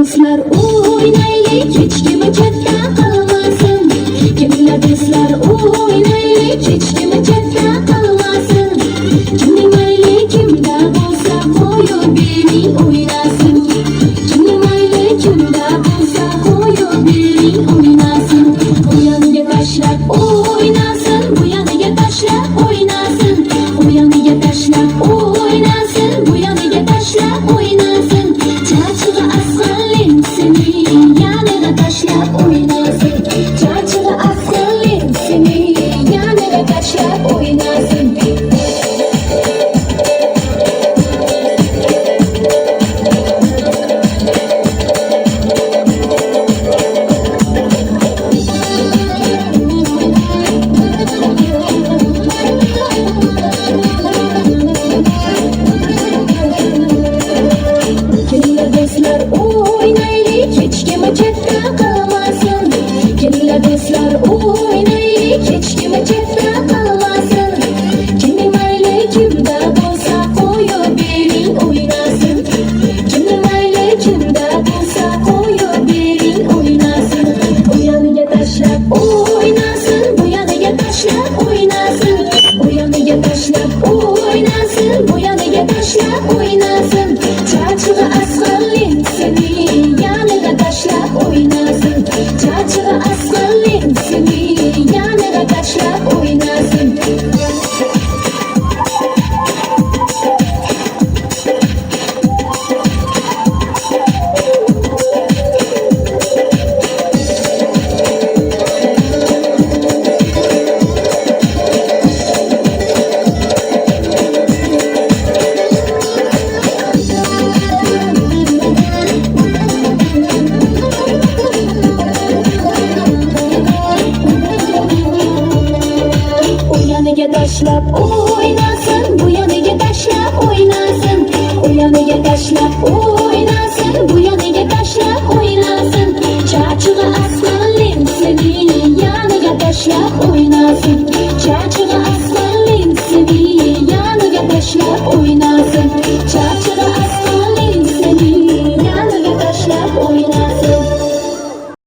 do'stlar o'ynaylik, hech kim chetda qolmasin. Kelinglar do'stlar o'ynaylik, hech kim chetda qolmasin. Kimning mayli kimda bo'lsa qo'yib bering o'ynasin. Kimning mayli kimda bo'lsa qo'yib bering o'ynasin. U yoniga tashlab o'ynasin, bu yoniga tashlab o'ynasin. U yoniga tashlab o'ynasin, bu yoniga tashlab o'ynasin. Chachig'i asqalin seni yanida tashlab o'ynasin. Chachig'i asqalin seni yanida tashlab o'ynasin. Kelinglar do'stlar o'ynaylik, hech kim chetda qolmasin. Kelinglar do'stlar o'ynaylik, hech kim chetda qolmasin. Kimning mayli kimda bo'lsa qo'yib bering o'ynasin. Kimning mayli kimda bo'lsa qo'yib bering o'ynasin. U yoniga tashlab o'ynasin, bu yoniga tashlab o'ynasin. U yoniga tashlab o'ynasin, bu yoniga tashlab o'ynasin. Chachig'i asqalin seni yanida tashlab o'ynasin. Chachig'i asqalin seni yanida tashlab o'ynasin. U yoniga tashlab o'ynasin, bu yoniga tashlab o'ynasin. U yoniga tashlab o'ynasin, bu yoniga tashlab o'ynasin. Chachig'i asqalin seni yoniga tashlab o'ynasin. Chachig'i asqalin seni yoniga tashlab o'ynasin.